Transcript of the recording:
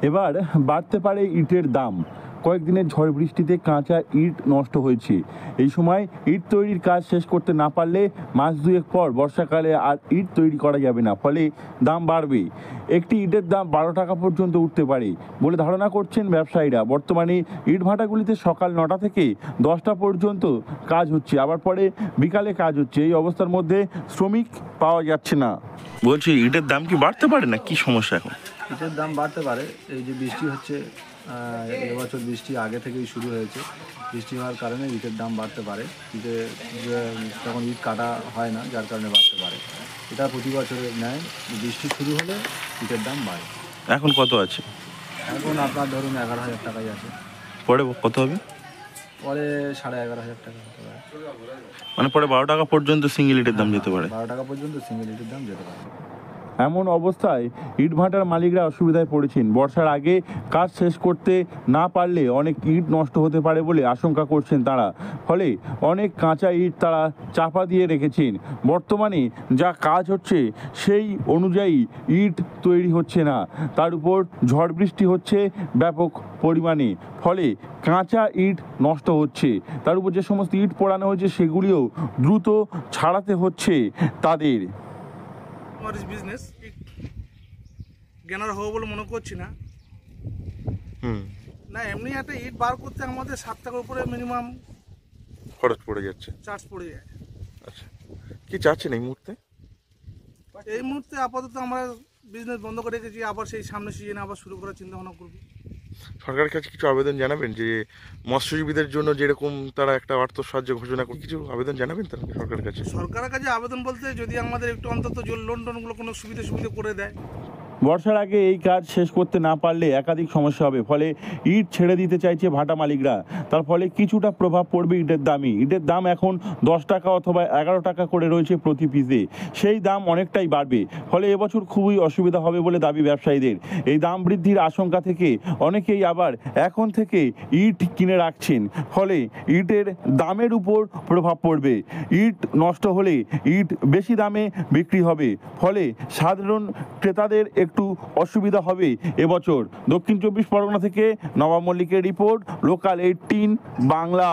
এবার বাড়তে পারে ইটের দাম। কয়েকদিনের ঝড় বৃষ্টিতে কাঁচা ইট নষ্ট হয়েছে। এই সময় ইট তৈরির কাজ শেষ করতে না পারলে মাস দুয়েক পর বর্ষাকালে আর ইট তৈরি করা যাবে না, ফলে দাম বাড়বে। একটি ইটের দাম 12 টাকা পর্যন্ত উঠতে পারে বলে ধারণা করছেন ব্যবসায়ীরা। বর্তমানে ইট ভাটাগুলিতে সকাল 9টা থেকে 10টা পর্যন্ত কাজ হচ্ছে, আবার পরে বিকালে কাজ হচ্ছে। এই অবস্থার মধ্যে শ্রমিক পাওয়া যাচ্ছে না। বলছি, ইটের দাম কি বাড়তে পারে না, কি সমস্যা এখন? ইটের দাম বাড়তে পারে। এই যে বৃষ্টি হচ্ছে, এবছর বৃষ্টি আগে থেকেই শুরু হয়েছে। বৃষ্টি হওয়ার কারণে ইটের দাম বাড়তে পারে। তখন ইট কাটা হয় না, যার কারণে বাড়তে পারে। এটা প্রতি বছরের ন্যায় বৃষ্টি শুরু হলে ইটের দাম বাড়ে। এখন কত আছে? এখন আপনার ধরুন 11,000 টাকাই আছে। পরে কত হবে? পরে 11,500 টাকা হতে পারে। মানে পরে 12 টাকা পর্যন্ত সিঙ্গেল ইটের দাম যেতে পারে। 12 টাকা পর্যন্ত সিঙ্গেল ইটের দাম যেতে পারে। এমন অবস্থায় ইটভাটার মালিকরা অসুবিধায় পড়েছেন। বর্ষার আগে কাজ শেষ করতে না পারলে অনেক ইট নষ্ট হতে পারে বলে আশঙ্কা করছেন তারা। ফলে অনেক কাঁচা ইট তারা চাপা দিয়ে রেখেছেন। বর্তমানে যা কাজ হচ্ছে সেই অনুযায়ী ইট তৈরি হচ্ছে না, তার উপর ঝড় বৃষ্টি হচ্ছে ব্যাপক পরিমাণে, ফলে কাঁচা ইট নষ্ট হচ্ছে। তার উপর যে সমস্ত ইট পোড়ানো হয়েছে সেগুলিও দ্রুত ছাড়াতে হচ্ছে তাদের। বিজনেস জ্ঞানার হবো বলে মনে করছি না। না, এমনি একটা ইট বার করতে আমাদের 7 টাকার উপরে মিনিমাম খরচ পড়ে যাচ্ছে, চার্জ পড়ে যায়। আচ্ছা, কি চাচ্ছেন এই মুহূর্তে? এই মুহূর্তে আপাতত আমরা বিজনেস বন্ধ করে রেখেছি, আবার সেই সামনে সিজনে আবার শুরু করার চিন্তা ভাবনা করবো। সরকারের কাছে কিছু আবেদন জানাবেন যে মৎস্যজীবীদের জন্য যেরকম তারা একটা অর্থ সাহায্য ঘোষণা করে, কিছু আবেদন জানাবেন তারা সরকারের কাছে? সরকারের কাছে আবেদন বলতে যদি আমাদের একটু অন্তত লোন টোনগুলো কোনো সুবিধা করে দেয়। বর্ষার আগে এই কাজ শেষ করতে না পারলে একাধিক সমস্যা হবে, ফলে ইট ছেড়ে দিতে চাইছে ভাটা মালিকরা। তার ফলে কিছুটা প্রভাব পড়বে ইটের দামই। ইটের দাম এখন 10 টাকা অথবা 11 টাকা করে রয়েছে প্রতি পিসে, সেই দাম অনেকটাই বাড়বে। ফলে এবছর খুবই অসুবিধা হবে বলে দাবি ব্যবসায়ীদের। এই দাম বৃদ্ধির আশঙ্কা থেকে অনেকেই আবার এখন থেকে ইট কিনে রাখছেন, ফলে ইটের দামের উপর প্রভাব পড়বে। ইট নষ্ট হলে ইট বেশি দামে বিক্রি হবে, ফলে সাধারণ ক্রেতাদের একটু অসুবিধা হবে এবছর। দক্ষিণ 24 পরগনা থেকে নবাব মল্লিকের রিপোর্ট, লোকাল 18 বাংলা।